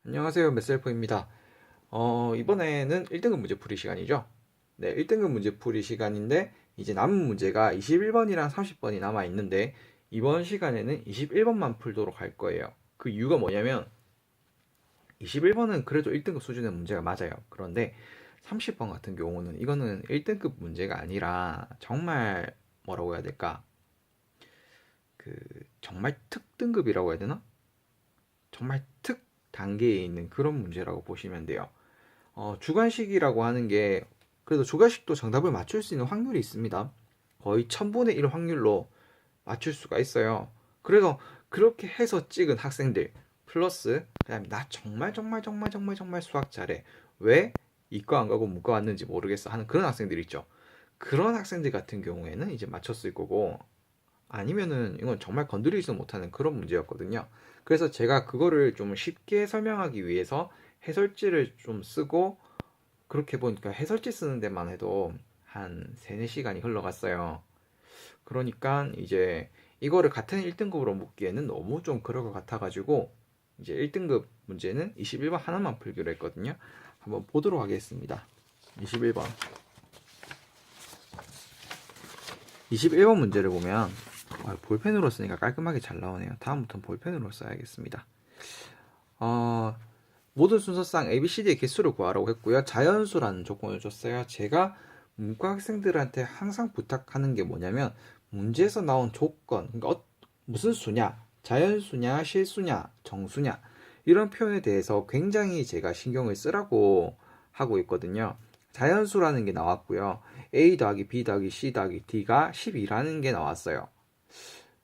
안녕하세요. 메셀프입니다. 이번에는 1등급 문제 풀이 시간이죠. 네, 1등급 문제 풀이 시간인데 이제 남은 문제가 21번이랑 30번이 남아 있는데 이번 시간에는 21번만 풀도록 할 거예요. 그 이유가 뭐냐면 21번은 그래도 1등급 수준의 문제가 맞아요. 그런데 30번 같은 경우는 이거는 1등급 문제가 아니라 정말 뭐라고 해야 될까? 그 정말 특등급이라고 해야 되나? 정말 특 단계에 있는 그런 문제라고 보시면 돼요. 주관식이라고 하는 게 그래도 주관식도 정답을 맞출 수 있는 확률이 있습니다. 거의 1000분의 1 확률로 맞출 수가 있어요. 그래서 그렇게 해서 찍은 학생들 플러스 그다음에 나 정말 정말 정말 정말 정말 수학 잘해. 왜 이과 안 가고 문과 왔는지 모르겠어 하는 그런 학생들 있죠. 그런 학생들 같은 경우에는 이제 맞췄을 거고 아니면은 이건 정말 건드리지도 못하는 그런 문제였거든요. 그래서 제가 그거를 좀 쉽게 설명하기 위해서 해설지를 좀 쓰고 그렇게 보니까 해설지 쓰는 데만 해도 한 3, 4시간이 흘러갔어요. 그러니까 이제 이거를 같은 1등급으로 묻기에는 너무 좀 그럴 것 같아가지고 이제 1등급 문제는 21번 하나만 풀기로 했거든요. 한번 보도록 하겠습니다. 21번. 21번 문제를 보면 볼펜으로 쓰니까 깔끔하게 잘 나오네요. 다음부터는 볼펜으로 써야겠습니다. 모든 순서상 ABCD의 개수를 구하라고 했고요. 자연수라는 조건을 줬어요. 제가 문과 학생들한테 항상 부탁하는 게 뭐냐면 문제에서 나온 조건, 그러니까 무슨 수냐, 자연수냐, 실수냐, 정수냐 이런 표현에 대해서 굉장히 제가 신경을 쓰라고 하고 있거든요. 자연수라는 게 나왔고요. A 더하기 B 더하기 C 더하기 D가 12라는 게 나왔어요.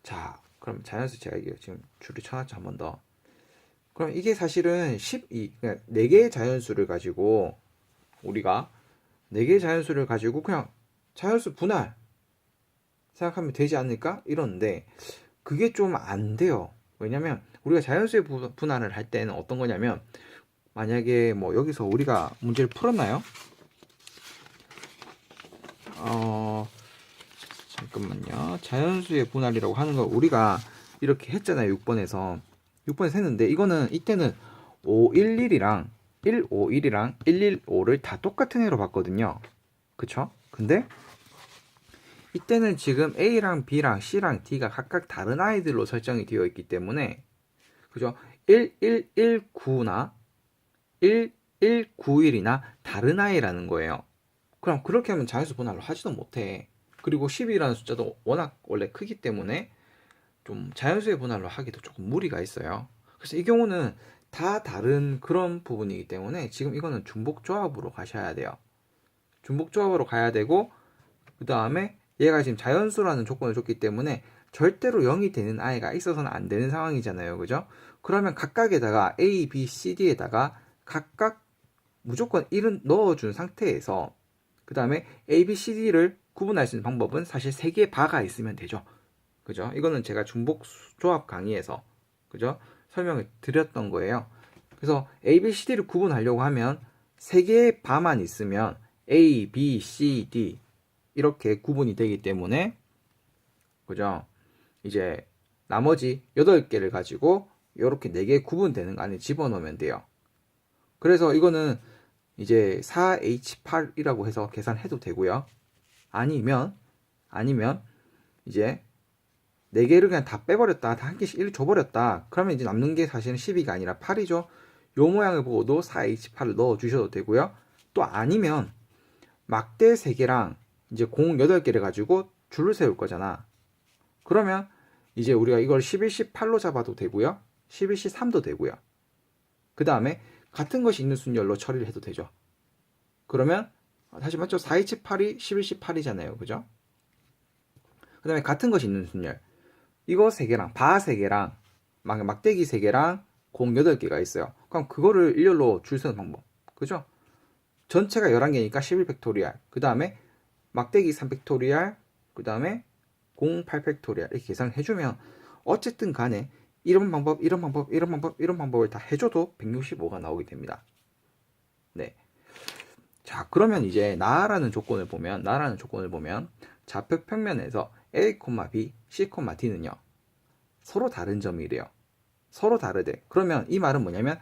자, 그럼 자연수 제가 이게 지금 줄을 쳐놨죠, 한 번 더. 그럼 이게 사실은 12, 그러니까 4개의 자연수를 가지고 우리가 4개의 자연수를 가지고 그냥 자연수 분할 생각하면 되지 않을까? 이러는데 그게 좀 안 돼요. 왜냐면 우리가 자연수의 분할을 할 때는 어떤 거냐면 만약에 뭐 여기서 우리가 문제를 풀었나요? 잠깐만요. 자연수의 분할이라고 하는 거 우리가 이렇게 했잖아요. 6번에서 했는데 이거는 이때는 511이랑 151이랑 115를 다 똑같은 애로 봤거든요. 그쵸? 근데 이때는 지금 A랑 B랑 C랑 D가 각각 다른 아이들로 설정이 되어 있기 때문에 그죠? 1119나 1191이나 다른 아이라는 거예요. 그럼 그렇게 하면 자연수 분할로 하지도 못해. 그리고 10이라는 숫자도 워낙 원래 크기 때문에 좀 자연수의 분할로 하기도 조금 무리가 있어요. 그래서 이 경우는 다 다른 그런 부분이기 때문에 지금 이거는 중복조합으로 가셔야 돼요. 중복조합으로 가야 되고 그 다음에 얘가 지금 자연수라는 조건을 줬기 때문에 절대로 0이 되는 아이가 있어서는 안 되는 상황이잖아요. 그죠? 그러면 각각에다가 A, B, C, D에다가 각각 무조건 1은 넣어준 상태에서 그 다음에 A, B, C, D를 구분할 수 있는 방법은 사실 3개의 바가 있으면 되죠. 그죠? 이거는 제가 중복 조합 강의에서 그죠? 설명을 드렸던 거예요. 그래서 A, B, C, D를 구분하려고 하면 3개의 바만 있으면 A, B, C, D 이렇게 구분이 되기 때문에 그죠? 이제 나머지 8개를 가지고 이렇게 4개 구분되는 거 안에 집어넣으면 돼요. 그래서 이거는 이제 4H8이라고 해서 계산해도 되고요. 아니면 이제 4개를 그냥 다 빼버렸다. 다 한 개씩 1 줘버렸다. 그러면 이제 남는 게 사실은 12가 아니라 8이죠. 요 모양을 보고도 4H8을 넣어 주셔도 되고요. 또 아니면 막대 3개랑 이제 공 8개를 가지고 줄을 세울 거잖아. 그러면 이제 우리가 이걸 11C8로 잡아도 되고요. 11C3도 되고요. 그 다음에 같은 것이 있는 순열로 처리를 해도 되죠. 그러면 다시 맞죠? 4H8이 11C8이잖아요. 그죠? 그 다음에 같은 것이 있는 순열. 이거 3개랑 바 3개랑 막대기 3개랑 공 8개가 있어요. 그럼 그거를 일렬로 줄 서는 방법. 그죠? 전체가 11개니까 11팩토리알. 그 다음에 막대기 3팩토리알. 그 다음에 공 8팩토리알. 이렇게 계산을 해주면 어쨌든 간에 이런 방법, 이런 방법, 이런 방법, 이런 방법을 다 해줘도 165가 나오게 됩니다. 네. 자, 그러면 이제 나라는 조건을 보면 좌표 평면에서 A, B, C, D는요. 서로 다른 점이래요. 서로 다르대. 그러면 이 말은 뭐냐면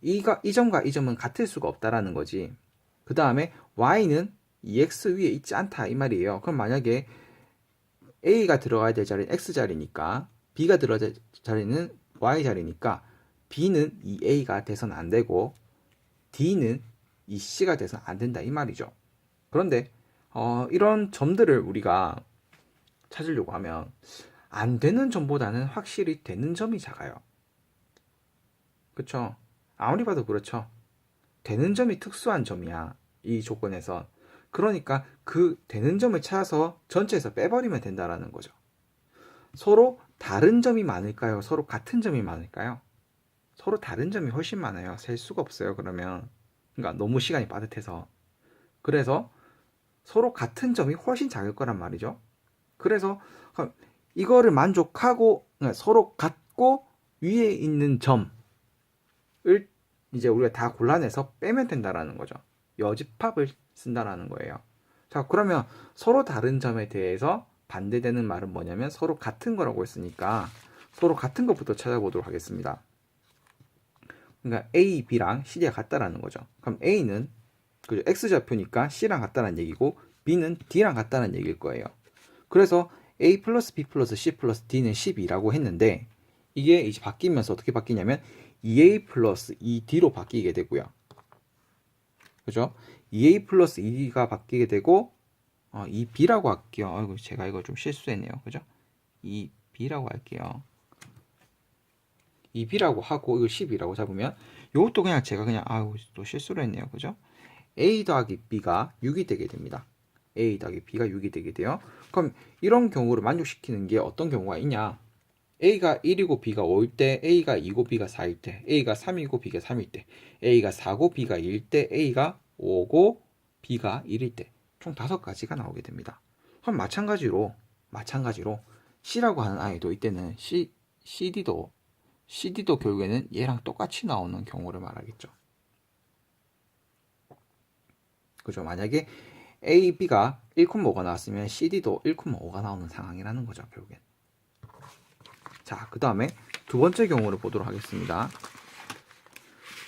이 점과 이 점은 같을 수가 없다라는 거지. 그 다음에 y는 이 x 위에 있지 않다 이 말이에요. 그럼 만약에 a가 들어가야 될 자리는 x 자리니까 b가 들어가야 될 자리는 y 자리니까 b는 이 a가 돼서는 안 되고 d는 이 c가 돼서는 안 된다 이 말이죠. 그런데 이런 점들을 우리가 찾으려고 하면 안 되는 점보다는 확실히 되는 점이 작아요. 그쵸? 아무리 봐도 그렇죠. 되는 점이 특수한 점이야. 이 조건에선. 그러니까 그 되는 점을 찾아서 전체에서 빼버리면 된다라는 거죠. 서로 다른 점이 많을까요? 서로 같은 점이 많을까요? 서로 다른 점이 훨씬 많아요. 셀 수가 없어요. 그러면. 그러니까 너무 시간이 빠듯해서. 그래서 서로 같은 점이 훨씬 작을 거란 말이죠. 그래서 이거를 만족하고 그러니까 서로 같고 위에 있는 점을 이제 우리가 다 골라내서 빼면 된다라는 거죠. 여집합을 쓴다라는 거예요. 자, 그러면 서로 다른 점에 대해서 반대되는 말은 뭐냐면 서로 같은 거라고 했으니까 서로 같은 것부터 찾아보도록 하겠습니다. 그러니까 A, B랑 C가 같다라는 거죠. 그럼 A는 그죠? X좌표니까 C랑 같다는 얘기고 B는 D랑 같다는 얘기일 거예요. 그래서 A 플러스 B 플러스 C 플러스 D는 12라고 했는데 이게 이제 바뀌면서 어떻게 바뀌냐면 2A 플러스 2D로 바뀌게 되고요. 그죠? 2A 플러스 2D가 바뀌게 되고 2B라고 할게요. 아이고 제가 이거 좀 실수했네요. 그죠? 2B라고 할게요. 2B라고 하고 이걸 12라고 잡으면 이것도 그냥 제가 그냥 또 실수를 했네요. 그죠? A 더하기 B가 6이 되게 됩니다. A 더하기 B가 6이 되게 돼요. 그럼 이런 경우를 만족시키는 게 어떤 경우가 있냐? A가 1이고 B가 5일 때, A가 2고 B가 4일 때, A가 3이고 B가 3일 때, A가 4고 B가 2일 때, A가 5고 B가 1일 때, 총 5가지가 나오게 됩니다. 그럼 마찬가지로 C라고 하는 아이도 이때는 CD도 결국에는 얘랑 똑같이 나오는 경우를 말하겠죠. 그죠? 만약에 A, B가 1,5가 나왔으면 CD도 1,5가 나오는 상황이라는 거죠, 결국엔. 자, 그 다음에 두 번째 경우를 보도록 하겠습니다.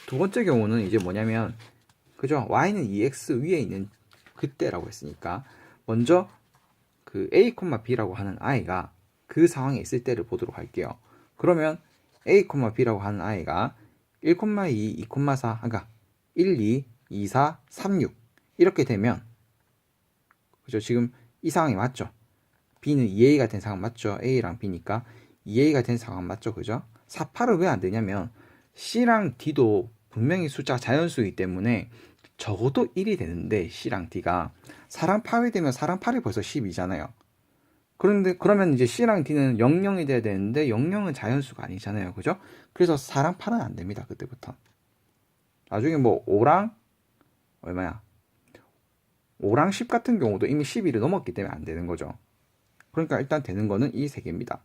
두 번째 경우는 이제 뭐냐면, 그죠? Y는 2X 위에 있는 그때라고 했으니까, 먼저 그 A, B라고 하는 아이가 그 상황에 있을 때를 보도록 할게요. 그러면 A, B라고 하는 아이가 1,2, 2,4, 그러니까 1, 2, 2, 4, 3, 6 이렇게 되면 그죠? 지금 이 상황이 맞죠? B는 2A가 된 상황 맞죠? A랑 B니까 2A가 된 상황 맞죠? 그죠? 4, 8은 왜 안 되냐면 C랑 D도 분명히 숫자가 자연수이기 때문에 적어도 1이 되는데 C랑 D가 4랑 8이 되면 4랑 8이 벌써 12잖아요. 그런데 그러면 이제 C랑 D는 00이 돼야 되는데 00은 자연수가 아니잖아요. 그죠? 그래서 4랑 8은 안 됩니다. 그때부터. 나중에 뭐 5랑 얼마야? 5랑 10 같은 경우도 이미 12를 넘었기 때문에 안 되는 거죠. 그러니까 일단 되는 거는 이 세 개입니다.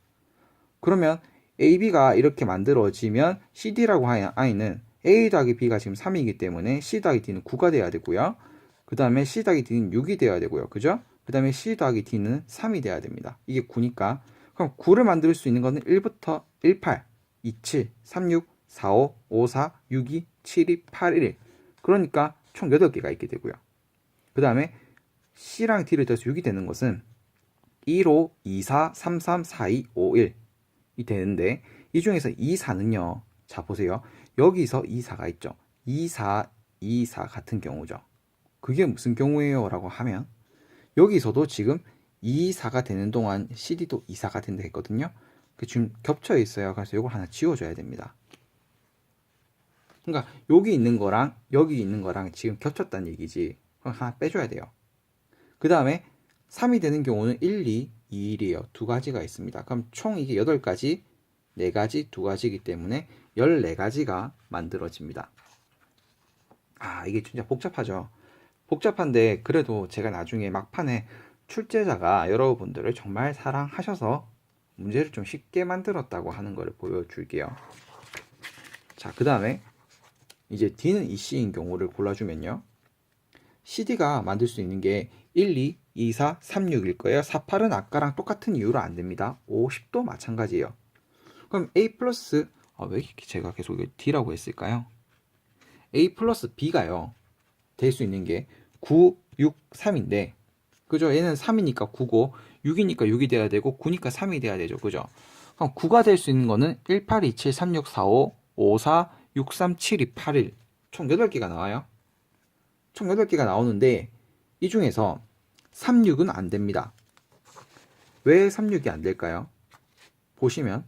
그러면 AB가 이렇게 만들어지면 CD라고 하는 아이는 A 더하기 B가 지금 3이기 때문에 C 더하기 D는 9가 돼야 되고요. 그 다음에 C 더하기 D는 6이 돼야 되고요. 그죠? 그 다음에 C 더하기 D는 3이 돼야 됩니다. 이게 9니까. 그럼 9를 만들 수 있는 거는 1부터 18, 27, 36, 45, 54, 62, 72, 81. 그러니까 총 8개가 있게 되고요. 그 다음에 C랑 D를 더해서 6이 되는 것은 1, 5, 2, 4, 3, 3, 4, 2, 5, 1이 되는데 이 중에서 2, 4는요. 자 보세요. 여기서 2, 4가 있죠. 2, 4, 2, 4 같은 경우죠. 그게 무슨 경우예요? 라고 하면 여기서도 지금 2, 4가 되는 동안 CD도 2, 4가 된다 했거든요. 지금 겹쳐 있어요. 그래서 이걸 하나 지워줘야 됩니다. 그러니까 여기 있는 거랑 여기 있는 거랑 지금 겹쳤다는 얘기지. 그럼 하나 빼줘야 돼요. 그 다음에 3이 되는 경우는 1, 2, 2, 1이에요. 두 가지가 있습니다. 그럼 총 이게 8가지, 4가지, 2가지이기 때문에 14가지가 만들어집니다. 이게 진짜 복잡하죠. 복잡한데 그래도 제가 나중에 막판에 출제자가 여러분들을 정말 사랑하셔서 문제를 좀 쉽게 만들었다고 하는 걸 보여줄게요. 자, 그 다음에 이제 D는 EC인 경우를 골라주면요. CD가 만들 수 있는 게 1, 2, 2, 4, 3, 6일 거예요. 4, 8은 아까랑 똑같은 이유로 안 됩니다. 5, 10도 마찬가지예요. 그럼 A 플러스 왜 이렇게 제가 계속 D라고 했을까요? A 플러스 B가요. 될 수 있는 게 9, 6, 3인데 그죠? 얘는 3이니까 9고 6이니까 6이 돼야 되고 9니까 3이 돼야 되죠. 그죠? 그럼 9가 될 수 있는 거는 1, 8, 2, 7, 3, 6, 4, 5, 5, 4, 6, 3, 7, 2, 8, 1 총 8개가 나와요. 총 8개가 나오는데 이 중에서 3, 6은 안 됩니다. 왜 3, 6이 안 될까요? 보시면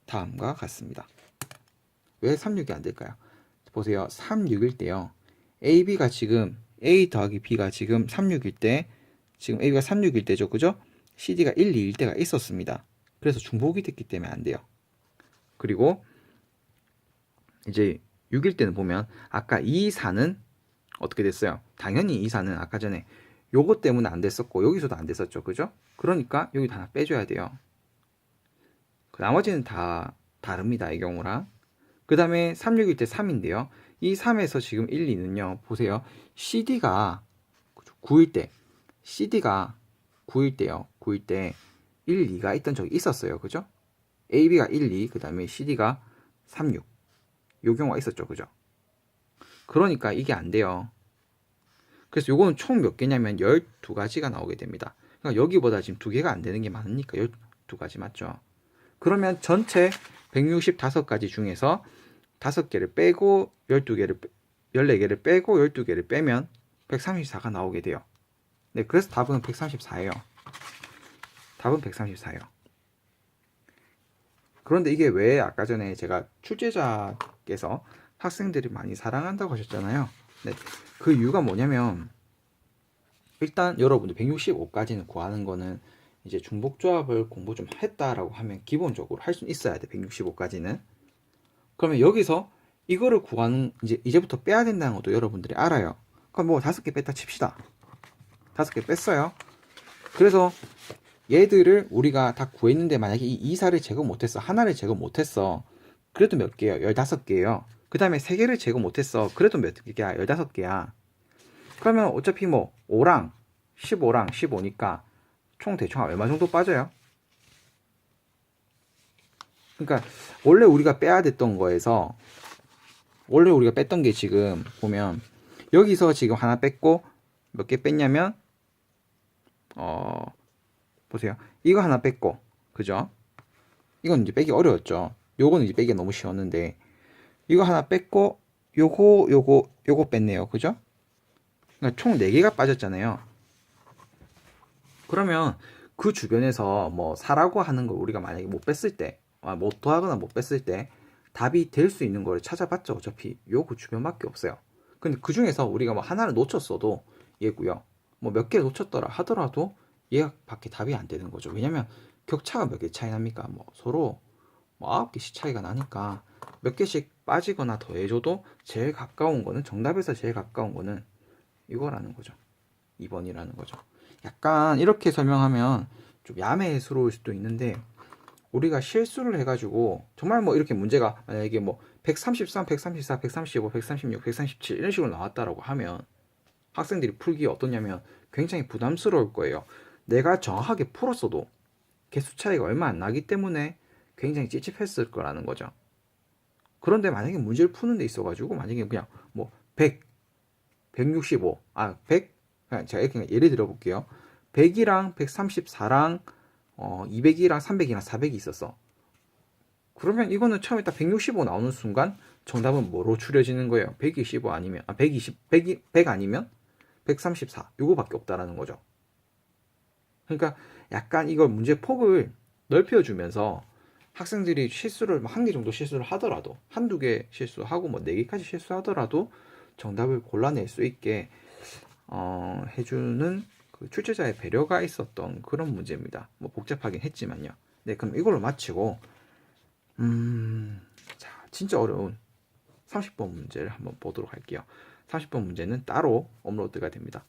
다음과 같습니다. 왜 3, 6이 안 될까요? 보세요. 3, 6일 때요. A, B가 지금 A 더하기 B가 지금 3, 6일 때 지금 A가 3, 6일 때죠. 그죠? CD가 1, 2일 때가 있었습니다. 그래서 중복이 됐기 때문에 안 돼요. 그리고 이제 6일 때는 보면 아까 2, 4는 어떻게 됐어요? 당연히 2, 4는 아까 전에 요것 때문에 안 됐었고 여기서도 안 됐었죠. 그죠? 그러니까 여기 하나 빼줘야 돼요. 나머지는 다 다릅니다. 이 경우랑. 그 다음에 3, 6일 때 3인데요. 이 3에서 지금 1, 2는요. 보세요. CD가 9일 때 CD가 9일 때요. 9일 때 1, 2가 있던 적이 있었어요. 그죠? AB가 1, 2, 그 다음에 CD가 3, 6. 요 경우가 있었죠. 그죠? 그러니까 이게 안 돼요. 그래서 요거는 총 몇 개냐면 12가지가 나오게 됩니다. 그러니까 여기보다 지금 2개가 안 되는 게 많으니까 12가지 맞죠? 그러면 전체 165가지 중에서 5개를 빼고 12개를 14개를 빼고 12개를 빼면 134가 나오게 돼요. 네, 그래서 답은 134예요. 답은 134예요. 그런데 이게 왜 아까 전에 제가 출제자께서 학생들이 많이 사랑한다고 하셨잖아요. 네, 그 이유가 뭐냐면 일단 여러분들 165까지는 구하는 거는 이제 중복조합을 공부 좀 했다라고 하면 기본적으로 할 수 있어야 돼. 165까지는. 그러면 여기서 이거를 구하는 이제부터 빼야 된다는 것도 여러분들이 알아요. 그럼 뭐 5개 뺐다 칩시다. 5개 뺐어요. 그래서 얘들을 우리가 다 구했는데 만약에 이 2사를 제거 못했어. 하나를 제거 못했어. 그래도 몇 개예요? 15개예요. 그 다음에 3개를 제거 못했어. 그래도 몇 개야? 15개야. 그러면 어차피 뭐 5랑 15랑 15니까 총 대충 얼마 정도 빠져요? 그러니까 원래 우리가 빼야 됐던 거에서 원래 우리가 뺐던 게 지금 보면 여기서 지금 하나 뺐고 몇 개 뺐냐면 보세요. 이거 하나 뺐고 그죠? 이건 이제 빼기 어려웠죠. 요거는 이제 빼기가 너무 쉬웠는데 이거 하나 뺐고 요거 뺐네요. 그죠? 그러니까 총 4개가 빠졌잖아요. 그러면 그 주변에서 뭐 4라고 하는 걸 우리가 만약에 못 뺐을 때 못 더하거나 못 뺐을 때 답이 될 수 있는 걸 찾아봤자 어차피 요그 주변밖에 없어요. 근데 그 중에서 우리가 뭐 하나를 놓쳤어도 얘고요. 뭐 몇 개 놓쳤더라 하더라도 얘밖에 답이 안 되는 거죠. 왜냐면 격차가 몇 개 차이 납니까? 뭐 서로 뭐 9개씩 차이가 나니까 몇 개씩 빠지거나 더해줘도 제일 가까운 거는 정답에서 제일 가까운 거는 이거라는 거죠. 2번이라는 거죠. 약간 이렇게 설명하면 좀 야매스러울 수도 있는데 우리가 실수를 해가지고 정말 뭐 이렇게 문제가 만약에 뭐 133, 134, 135, 136, 137 이런 식으로 나왔다라고 하면 학생들이 풀기 어떠냐면 굉장히 부담스러울 거예요. 내가 정확하게 풀었어도 개수 차이가 얼마 안 나기 때문에 굉장히 찝찝했을 거라는 거죠. 그런데 만약에 문제를 푸는 데 있어가지고 만약에 그냥 뭐 100, 165, 100, 제가 이렇게 예를 들어 볼게요. 100이랑 134랑 200이랑 300이랑 400이 있었어. 그러면 이거는 처음에 딱 165 나오는 순간 정답은 뭐로 추려지는 거예요? 125 아니면 100 아니면 134 요거밖에 없다라는 거죠. 그러니까 약간 이걸 문제 폭을 넓혀주면서 학생들이 실수를 한 개 정도 실수를 하더라도 한두 개 실수하고 뭐 4개까지 실수하더라도 정답을 골라낼 수 있게 해주는 그 출제자의 배려가 있었던 그런 문제입니다. 뭐 복잡하긴 했지만요. 네, 그럼 이걸로 마치고 자, 진짜 어려운 30번 문제를 한번 보도록 할게요. 30번 문제는 따로 업로드가 됩니다.